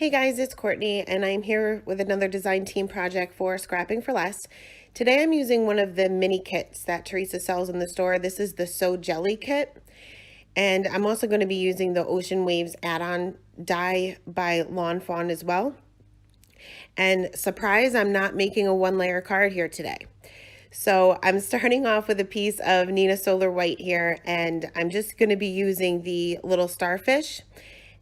Hey guys, it's Courtney and I'm here with another design team project for Scrapping for Less. Today I'm using one of the mini kits that Teresa sells in the store. This is the So Jelly kit. And I'm also going to be using the Ocean Waves add-on die by Lawn Fawn as well. And surprise, I'm not making a one-layer card here today. So I'm starting off with a piece of Nina Solar White here, and I'm just going to be using the little starfish.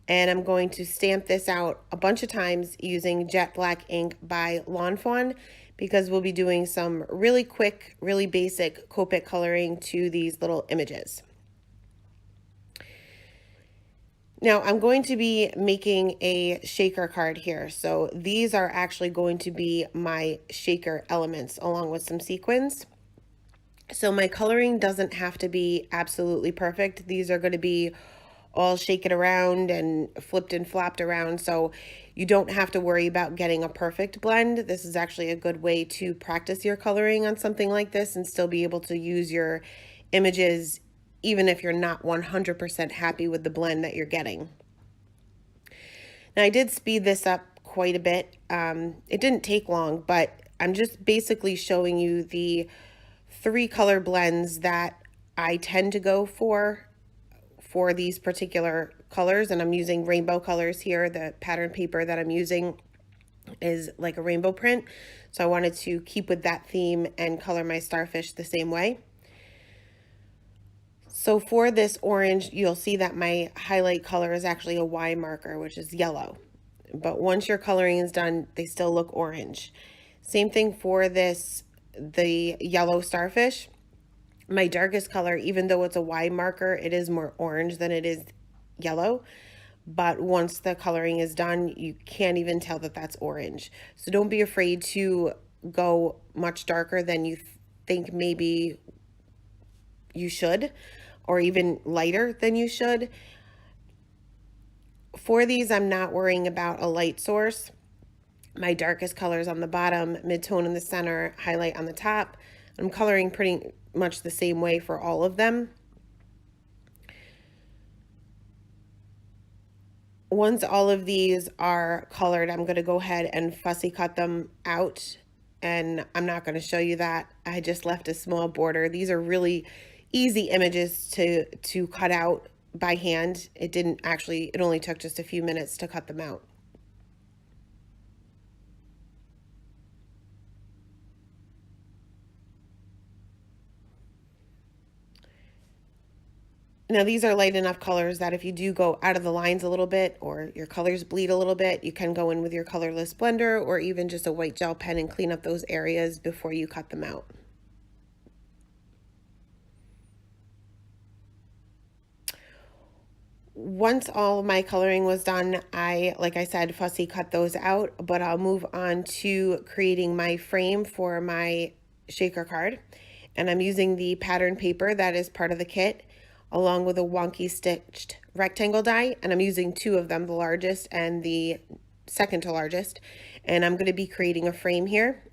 And I'm going to stamp this out a bunch of times using jet black ink by Lawn Fawn, because we'll be doing some really quick, really basic Copic coloring to these little images. Now I'm going to be making a shaker card here. So these are actually going to be my shaker elements along with some sequins. So my coloring doesn't have to be absolutely perfect. These are going to be all shake it around and flipped and flopped around, so you don't have to worry about getting a perfect blend. This is actually a good way to practice your coloring on something like this and still be able to use your images even if you're not 100% happy with the blend that you're getting. Now I did speed this up quite a bit. It didn't take long, but I'm just basically showing you the 3 color blends that I tend to go for these particular colors, and I'm using rainbow colors here. The pattern paper that I'm using is like a rainbow print, so I wanted to keep with that theme and color my starfish the same way. So for this orange, you'll see that my highlight color is actually a Y marker, which is yellow, but once your coloring is done, they still look orange. Same thing for this, the yellow starfish. My darkest color, even though it's a Y marker, it is more orange than it is yellow. But once the coloring is done, you can't even tell that that's orange. So don't be afraid to go much darker than you think maybe you should, or even lighter than you should. For these, I'm not worrying about a light source. My darkest color is on the bottom, mid-tone in the center, highlight on the top. I'm coloring pretty much the same way for all of them. Once all of these are colored, I'm going to go ahead and fussy cut them out, and I'm not going to show you that. I just left a small border. These are really easy images to cut out by hand. It only took just a few minutes to cut them out. Now these are light enough colors that if you do go out of the lines a little bit or your colors bleed a little bit, you can go in with your colorless blender or even just a white gel pen and clean up those areas before you cut them out. Once all of my coloring was done, like I said, fussy cut those out, but I'll move on to creating my frame for my shaker card. And I'm using the pattern paper that is part of the kit, along with a wonky stitched rectangle die, and I'm using 2 of them, the largest and the second to largest, and I'm going to be creating a frame here.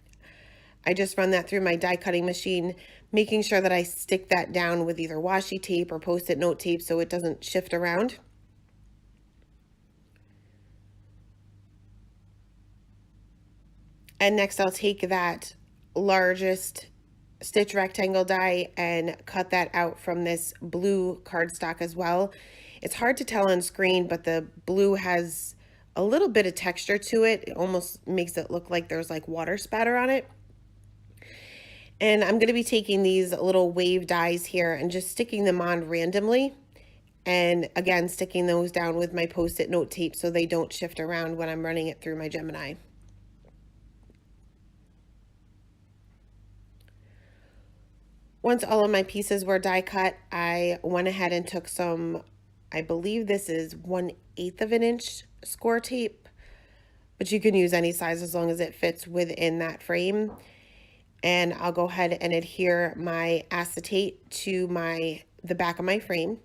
I just run that through my die cutting machine, making sure that I stick that down with either washi tape or post-it note tape so it doesn't shift around. And next I'll take that largest stitch rectangle die and cut that out from this blue cardstock as well. It's hard to tell on screen, but the blue has a little bit of texture to it. It almost makes it look like there's like water spatter on it. And I'm going to be taking these little wave dies here and just sticking them on randomly. And again, sticking those down with my post-it note tape so they don't shift around when I'm running it through my Gemini. Once all of my pieces were die cut, I went ahead and took some, I believe this is 1/8 of an inch score tape, but you can use any size as long as it fits within that frame. And I'll go ahead and adhere my acetate to the back of my frame.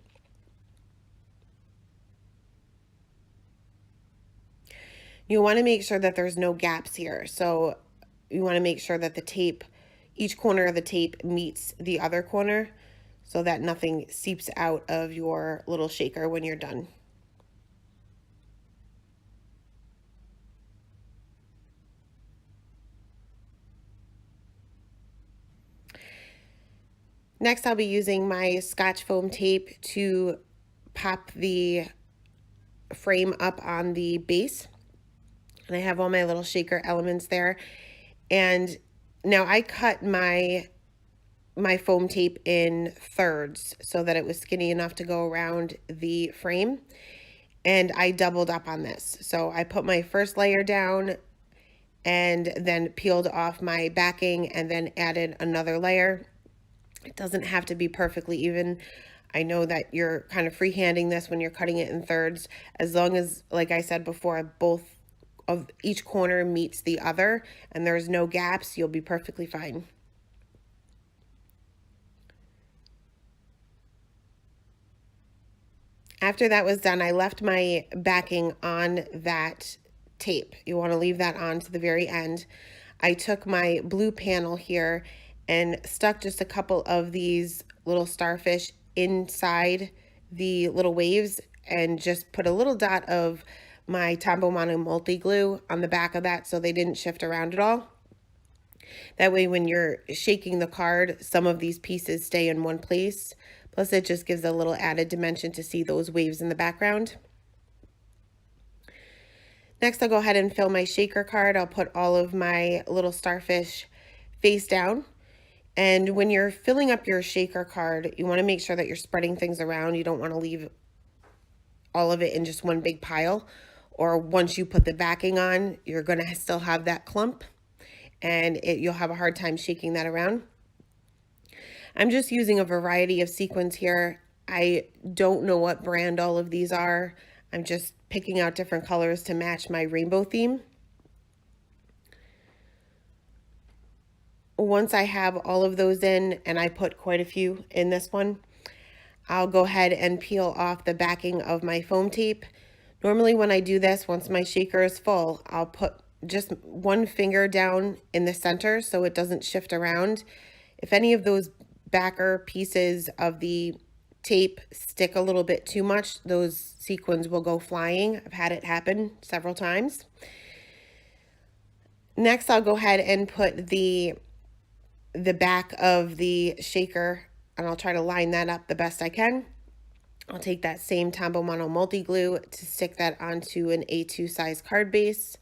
You want to make sure that there's no gaps here. So you want to make sure that the tape, each corner of the tape meets the other corner so that nothing seeps out of your little shaker when you're done. Next, I'll be using my Scotch foam tape to pop the frame up on the base. And I have all my little shaker elements there. And now I cut my foam tape in thirds so that it was skinny enough to go around the frame. And I doubled up on this. So I put my first layer down and then peeled off my backing and then added another layer. It doesn't have to be perfectly even. I know that you're kind of freehanding this when you're cutting it in thirds, as long as, like I said before, both of each corner meets the other and there's no gaps, you'll be perfectly fine. After that was done, I left my backing on that tape. You want to leave that on to the very end. I took my blue panel here and stuck just a couple of these little starfish inside the little waves and just put a little dot of my Tombow Mono multi glue on the back of that so they didn't shift around at all. That way when you're shaking the card, some of these pieces stay in one place. Plus it just gives a little added dimension to see those waves in the background. Next, I'll go ahead and fill my shaker card. I'll put all of my little starfish face down. And when you're filling up your shaker card, you want to make sure that you're spreading things around. You don't want to leave all of it in just one big pile. Or once you put the backing on, you're going to still have that clump. And you'll have a hard time shaking that around. I'm just using a variety of sequins here. I don't know what brand all of these are. I'm just picking out different colors to match my rainbow theme. Once I have all of those in, and I put quite a few in this one, I'll go ahead and peel off the backing of my foam tape. Normally when I do this, once my shaker is full, I'll put just one finger down in the center so it doesn't shift around. If any of those backer pieces of the tape stick a little bit too much, those sequins will go flying. I've had it happen several times. Next, I'll go ahead and put the back of the shaker, and I'll try to line that up the best I can. I'll take that same Tombow Mono multi glue to stick that onto an A2 size card base.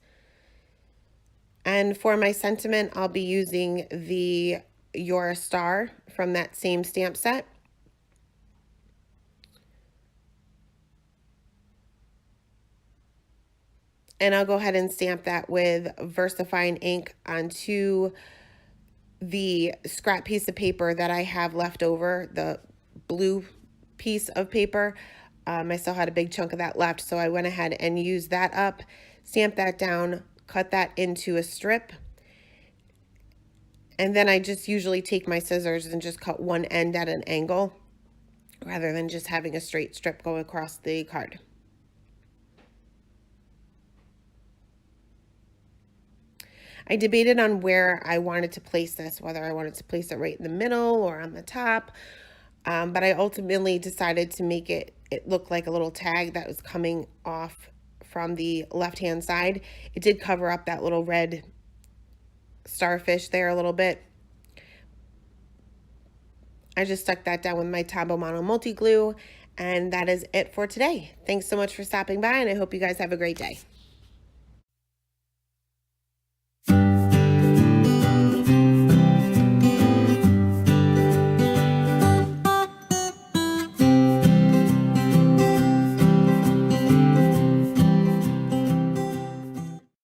And for my sentiment, I'll be using the You're a Star from that same stamp set. And I'll go ahead and stamp that with VersaFine ink onto the scrap piece of paper that I have left over, the blue piece of paper. I still had a big chunk of that left, so I went ahead and used that up, stamped that down, cut that into a strip. And then I just usually take my scissors and just cut one end at an angle rather than just having a straight strip go across the card. I debated on where I wanted to place this, whether I wanted to place it right in the middle or on the top, but I ultimately decided to make it look like a little tag that was coming off from the left-hand side. It did cover up that little red starfish there a little bit. I just stuck that down with my Tombow Mono multi glue, and that is it for today. Thanks so much for stopping by, and I hope you guys have a great day.